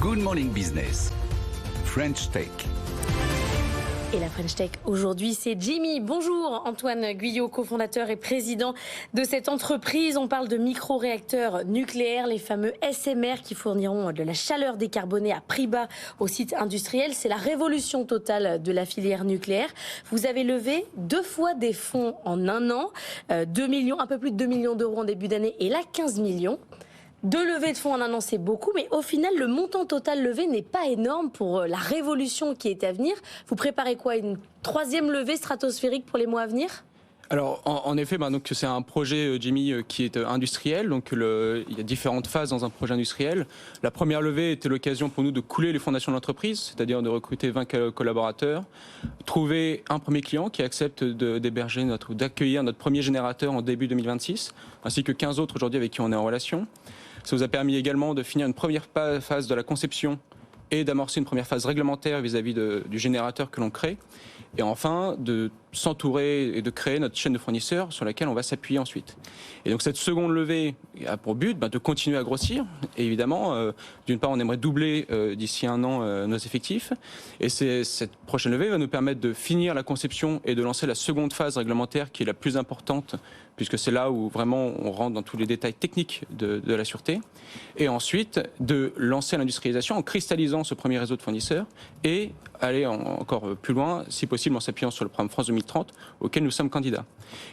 Good Morning Business, French Tech. Et la French Tech aujourd'hui, c'est Jimmy. Bonjour Antoine Guyot, cofondateur et président de cette entreprise. On parle de micro-réacteurs nucléaires, les fameux SMR qui fourniront de la chaleur décarbonée à prix bas aux sites industriels. C'est la révolution totale de la filière nucléaire. Vous avez levé 2 fois des fonds en un an, 2 millions, un peu plus de 2 millions d'euros en début d'année et là 15 millions. 2 levées de fonds en un an, c'est beaucoup, mais au final, le montant total levé n'est pas énorme pour la révolution qui est à venir. Vous préparez quoi, une 3e levée stratosphérique pour les mois à venir ? Alors, en effet, donc c'est un projet, Jimmy, qui est industriel. Donc, il y a différentes phases dans un projet industriel. La première levée était l'occasion pour nous de couler les fondations de l'entreprise, c'est-à-dire de recruter 20 collaborateurs, trouver un premier client qui accepte d'accueillir notre premier générateur en début 2026, ainsi que 15 autres aujourd'hui avec qui on est en relation. Ça nous a permis également de finir une première phase de la conception et d'amorcer une première phase réglementaire vis-à-vis du générateur que l'on crée. Et enfin, de s'entourer et de créer notre chaîne de fournisseurs sur laquelle on va s'appuyer ensuite. Et donc cette seconde levée a pour but de continuer à grossir. Et évidemment, d'une part, on aimerait doubler d'ici un an nos effectifs. Et cette prochaine levée va nous permettre de finir la conception et de lancer la seconde phase réglementaire qui est la plus importante, puisque c'est là où vraiment on rentre dans tous les détails techniques de la sûreté. Et ensuite, de lancer l'industrialisation en cristallisant ce premier réseau de fournisseurs et aller encore plus loin, si possible en s'appuyant sur le programme France 2030, auquel nous sommes candidats.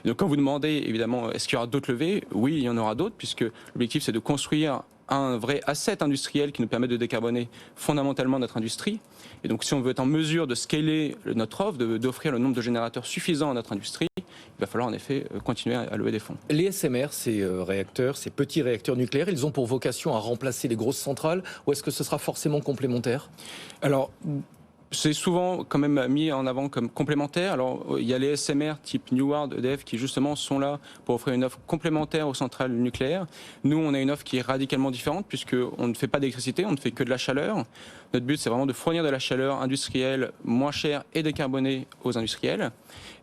Et donc quand vous demandez, évidemment, est-ce qu'il y aura d'autres levées ? Oui, il y en aura d'autres, puisque l'objectif c'est de construire un vrai asset industriel qui nous permet de décarboner fondamentalement notre industrie. Et donc si on veut être en mesure de scaler notre offre, d'offrir le nombre de générateurs suffisant à notre industrie, il va falloir en effet continuer à lever des fonds. Les SMR, ces réacteurs, ces petits réacteurs nucléaires, ils ont pour vocation à remplacer les grosses centrales, ou est-ce que ce sera forcément complémentaire ? Alors, c'est souvent quand même mis en avant comme complémentaire. Alors, il y a les SMR type Neward, EDF qui justement sont là pour offrir une offre complémentaire aux centrales nucléaires. Nous, on a une offre qui est radicalement différente puisqu'on ne fait pas d'électricité, on ne fait que de la chaleur. Notre but, c'est vraiment de fournir de la chaleur industrielle moins chère et décarbonée aux industriels.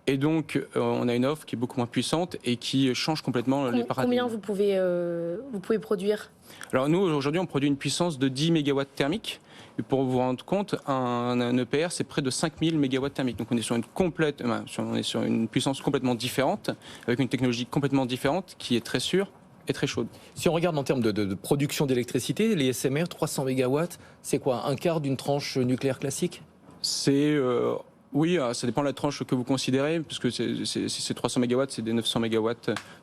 Et donc, on a une offre qui est beaucoup moins puissante et qui change complètement les paradigmes. Combien vous pouvez produire ? Alors nous, aujourd'hui, on produit une puissance de 10 MW thermiques. Et pour vous rendre compte, un EPR, c'est près de 5000 MW thermiques. Donc on est sur une puissance complètement différente, avec une technologie complètement différente, qui est très sûre et très chaude. Si on regarde en termes de production d'électricité, les SMR, 300 MW, c'est quoi, un quart d'une tranche nucléaire classique ? Oui, ça dépend de la tranche que vous considérez, puisque c'est 300 MW, c'est des 900 MW,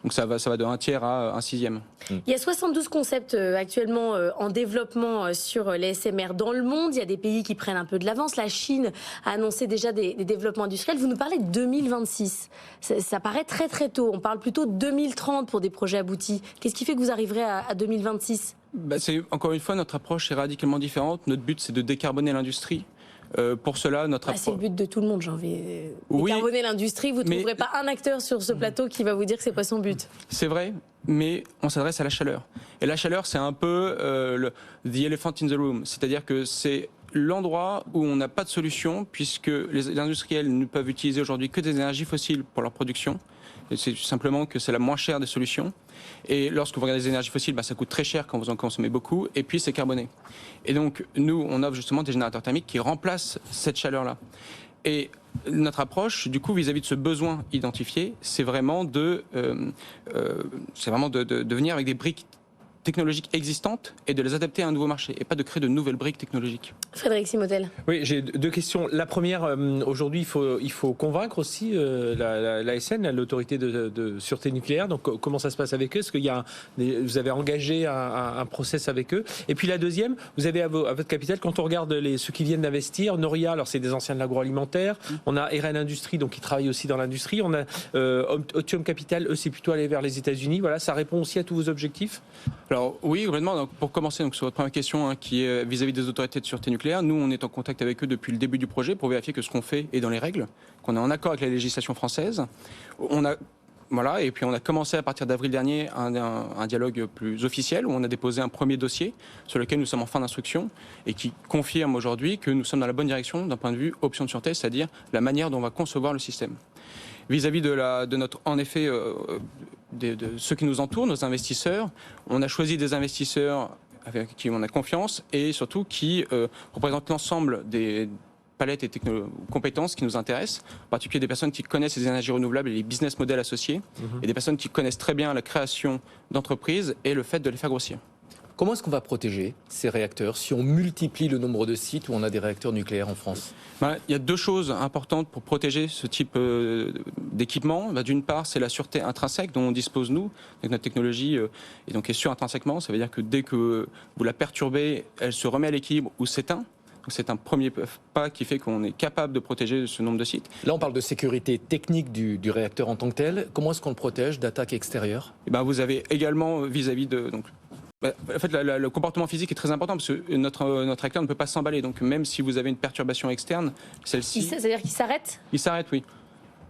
donc ça va de 1/3 à 1/6. Il y a 72 concepts actuellement en développement sur les SMR dans le monde. Il y a des pays qui prennent un peu de l'avance. La Chine a annoncé déjà des développements industriels. Vous nous parlez de 2026. Ça paraît très très tôt. On parle plutôt de 2030 pour des projets aboutis. Qu'est-ce qui fait que vous arriverez à 2026 ? Encore une fois, notre approche est radicalement différente. Notre but, c'est de décarboner l'industrie. Pour cela, c'est le but de tout le monde, j'ai envie. Décarboner l'industrie, vous ne trouverez pas un acteur sur ce plateau qui va vous dire que c'est pas son but. C'est vrai, mais on s'adresse à la chaleur. Et la chaleur, c'est un peu the elephant in the room, c'est-à-dire que c'est l'endroit où on n'a pas de solution, puisque les industriels ne peuvent utiliser aujourd'hui que des énergies fossiles pour leur production. Et c'est simplement que c'est la moins chère des solutions. Et lorsque vous regardez les énergies fossiles, ça coûte très cher quand vous en consommez beaucoup, et puis c'est carboné. Et donc, nous, on offre justement des générateurs thermiques qui remplacent cette chaleur-là. Et notre approche, du coup, vis-à-vis de ce besoin identifié, c'est vraiment de venir avec des briques technologiques existantes et de les adapter à un nouveau marché et pas de créer de nouvelles briques technologiques. Frédéric Simotel. Oui, j'ai 2 questions. La première, aujourd'hui, il faut convaincre aussi l'ASN, l'autorité de sûreté nucléaire. Donc, comment ça se passe avec eux ? Est-ce vous avez engagé un process avec eux ? Et puis la deuxième, vous avez à votre capital, quand on regarde ceux qui viennent d'investir, Noria, alors c'est des anciens de l'agroalimentaire, on a RN Industrie, donc qui travaille aussi dans l'industrie, on a Otium Capital, eux c'est plutôt aller vers les États-Unis. Voilà, ça répond aussi à tous vos objectifs ? Alors oui, complètement. Donc, pour commencer sur votre première question, qui est vis-à-vis des autorités de sûreté nucléaire, nous on est en contact avec eux depuis le début du projet pour vérifier que ce qu'on fait est dans les règles, qu'on est en accord avec la législation française. Et puis on a commencé à partir d'avril dernier un dialogue plus officiel où on a déposé un premier dossier sur lequel nous sommes en fin d'instruction et qui confirme aujourd'hui que nous sommes dans la bonne direction d'un point de vue option de sûreté, c'est-à-dire la manière dont on va concevoir le système. Vis-à-vis de notre, en effet, de ceux qui nous entourent, nos investisseurs, on a choisi des investisseurs avec qui on a confiance et surtout qui représente l'ensemble des palettes et compétences qui nous intéressent, en particulier des personnes qui connaissent les énergies renouvelables et les business models associés, et des personnes qui connaissent très bien la création d'entreprises et le fait de les faire grossir. Comment est-ce qu'on va protéger ces réacteurs si on multiplie le nombre de sites où on a des réacteurs nucléaires en France ? Il y a deux choses importantes pour protéger ce type d'équipement. D'une part, c'est la sûreté intrinsèque dont on dispose nous, avec notre technologie, et donc est sûre intrinsèquement. Ça veut dire que dès que vous la perturbez, elle se remet à l'équilibre ou s'éteint. C'est un premier pas qui fait qu'on est capable de protéger ce nombre de sites. Là, on parle de sécurité technique du réacteur en tant que tel. Comment est-ce qu'on le protège d'attaques extérieures ? Vous avez également vis-à-vis de... En fait, le comportement physique est très important parce que notre réacteur ne peut pas s'emballer. Donc même si vous avez une perturbation externe, celle-ci... C'est-à-dire qu'il s'arrête ? Il s'arrête, oui.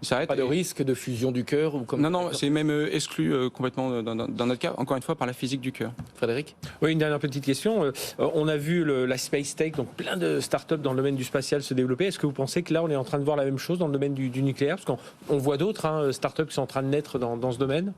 Pas de risque de fusion du cœur ou comme... Non, c'est même exclu complètement dans notre cas, encore une fois, par la physique du cœur. Frédéric ? Oui, une dernière petite question. On a vu la Space Tech, donc plein de startups dans le domaine du spatial se développer. Est-ce que vous pensez que là, on est en train de voir la même chose dans le domaine du nucléaire ? Parce qu'on voit d'autres startups qui sont en train de naître dans ce domaine.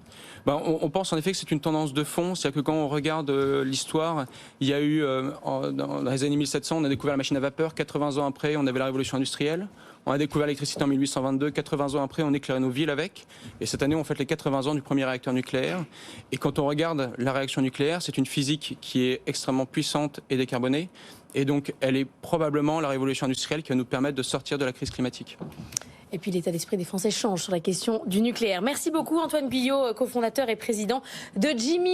On pense en effet que c'est une tendance de fond. C'est-à-dire que quand on regarde l'histoire, il y a eu, dans les années 1700, on a découvert la machine à vapeur. 80 ans après, on avait la révolution industrielle. On a découvert l'électricité en 1822, 80 ans après, on éclairait nos villes avec. Et cette année, on fête les 80 ans du premier réacteur nucléaire. Et quand on regarde la réaction nucléaire, c'est une physique qui est extrêmement puissante et décarbonée. Et donc, elle est probablement la révolution industrielle qui va nous permettre de sortir de la crise climatique. Et puis l'état d'esprit des Français change sur la question du nucléaire. Merci beaucoup Antoine Guyot, cofondateur et président de Jimmy.